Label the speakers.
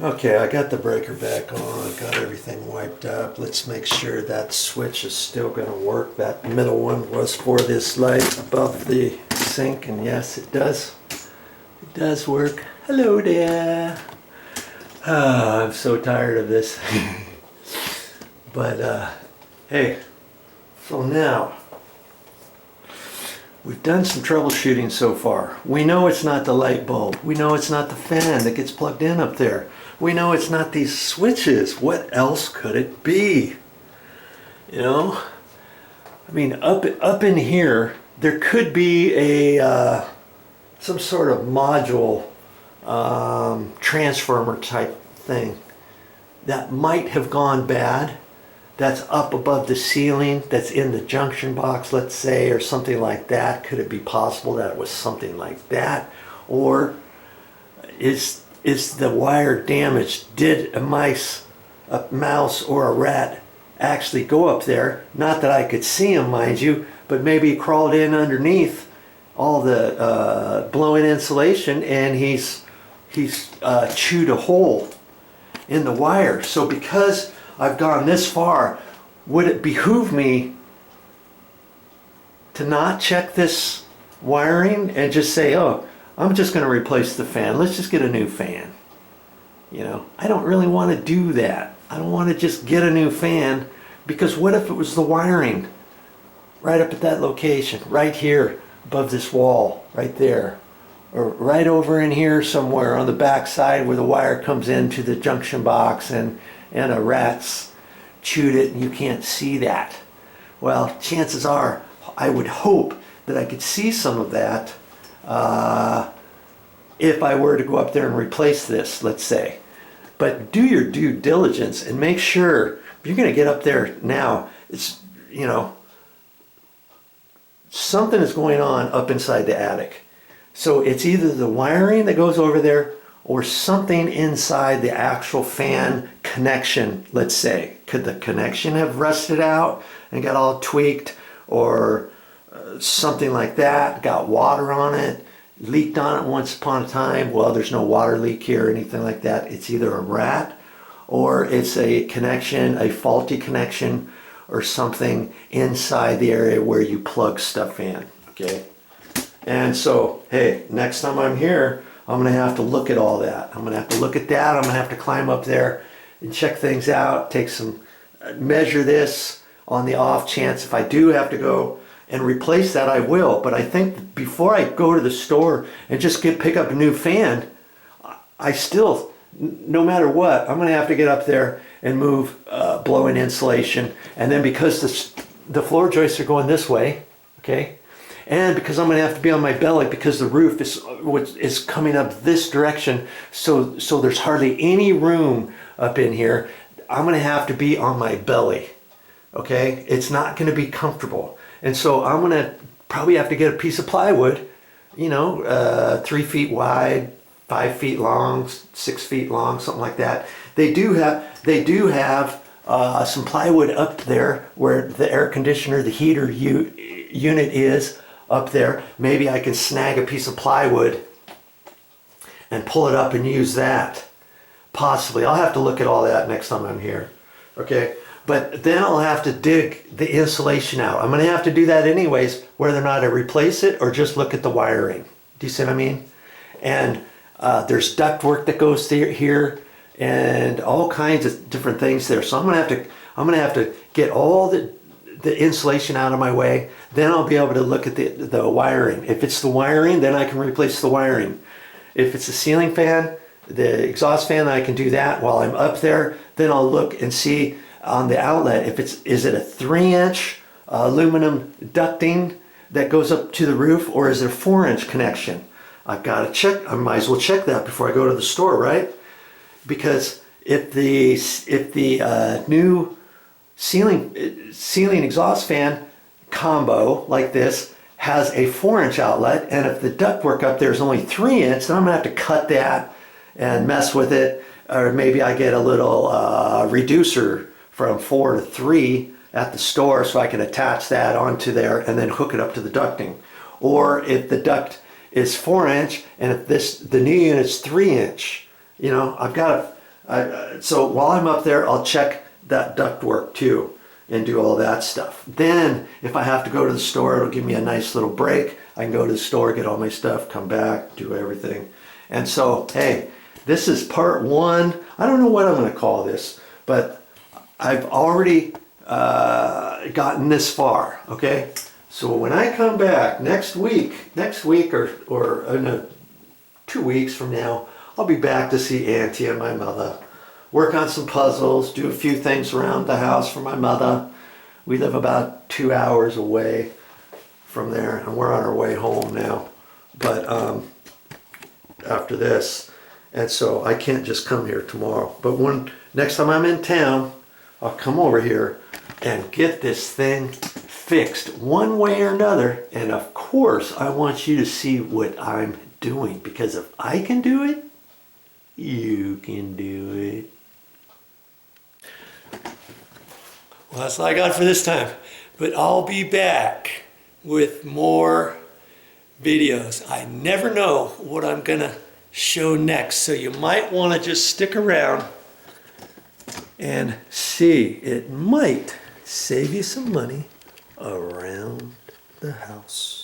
Speaker 1: Okay, I got the breaker back on, got everything wiped up. Let's make sure that switch is still going to work. That middle one was for this light above the sink, and yes, it does. It does work. Hello there. I'm so tired of this. But, hey, so now, we've done some troubleshooting so far. We know it's not the light bulb. We know it's not the fan that gets plugged in up there. We know it's not these switches. What else could it be? You know? I mean, up in here, there could be a some sort of module transformer type thing that might have gone bad. That's up above the ceiling, that's in the junction box, let's say, or something like that. Could it be possible that it was something like that? Or is the wire damaged? Did a mouse or a rat actually go up there? Not that I could see him, mind you, but maybe he crawled in underneath all the blow-in insulation and he's chewed a hole in the wire. So because I've gone this far, would it behoove me to not check this wiring and just say, oh, I'm just going to replace the fan. Let's just get a new fan. You know, I don't really want to do that. I don't want to just get a new fan, because what if it was the wiring right up at that location, right here above this wall, right there, or right over in here somewhere on the back side where the wire comes into the junction box and a rat's chewed it and you can't see that. Well, chances are, I would hope that I could see some of that if I were to go up there and replace this, let's say. But do your due diligence and make sure, if you're going to get up there now, it's, you know, something is going on up inside the attic. So it's either the wiring that goes over there or something inside the actual fan connection, let's say. Could the connection have rusted out and got all tweaked, or something like that, got water on it, leaked on it once upon a time? Well, there's no water leak here or anything like that. It's either a rat or it's a connection, a faulty connection, or something inside the area where you plug stuff in, okay? And so, hey, next time I'm here, I'm going to have to look at all that. I'm going to have to look at that. I'm going to have to climb up there and check things out, take some, measure this on the off chance. If I do have to go and replace that, I will. But I think before I go to the store and just pick up a new fan, I still, no matter what, I'm going to have to get up there and move blow-in insulation. And then because the floor joists are going this way, okay, and because I'm going to have to be on my belly because the roof is coming up this direction, so there's hardly any room up in here, I'm going to have to be on my belly, okay? It's not going to be comfortable. And so I'm going to probably have to get a piece of plywood, you know, 3 feet wide, 5 feet long, 6 feet long, something like that. They do have some plywood up there where the air conditioner, the heater unit is up there. Maybe I can snag a piece of plywood and pull it up and use that. Possibly. I'll have to look at all that next time I'm here. Okay? But then I'll have to dig the insulation out. I'm going to have to do that anyways, whether or not I replace it or just look at the wiring. Do you see what I mean? And there's duct work that goes here and all kinds of different things there. So I'm going to have to get all the insulation out of my way. Then I'll be able to look at the wiring. If it's the wiring, then I can replace the wiring. If it's the ceiling fan, the exhaust fan, I can do that while I'm up there. Then I'll look and see on the outlet if is it a 3-inch aluminum ducting that goes up to the roof, or is it a 4-inch connection? I've got to check. I might as well check that before I go to the store, right? Because if the new ceiling exhaust fan combo like this has a 4-inch outlet, and if the ductwork up there is only 3-inch, then I'm gonna have to cut that and mess with it, or maybe I get a little reducer from 4 to 3 at the store so I can attach that onto there and then hook it up to the ducting. Or if the duct is 4-inch and if the new unit's 3-inch, you know, I've got So while I'm up there, I'll check that ductwork too and do all that stuff. Then if I have to go to the store, it'll give me a nice little break. I can go to the store, get all my stuff, come back, do everything. And so, hey, this is part one. I don't know what I'm going to call this, but I've already gotten this far, okay? So when I come back next week or no, 2 weeks from now, I'll be back to see Auntie and my mother, work on some puzzles, do a few things around the house for my mother. We live about 2 hours away from there, and we're on our way home now. But after this, and so I can't just come here tomorrow. But next time I'm in town, I'll come over here and get this thing fixed one way or another. And of course, I want you to see what I'm doing, because if I can do it, you can do it. Well, that's all I got for this time. But I'll be back with more videos. I never know what I'm gonna show next, so you might want to just stick around and see. It might save you some money around the house.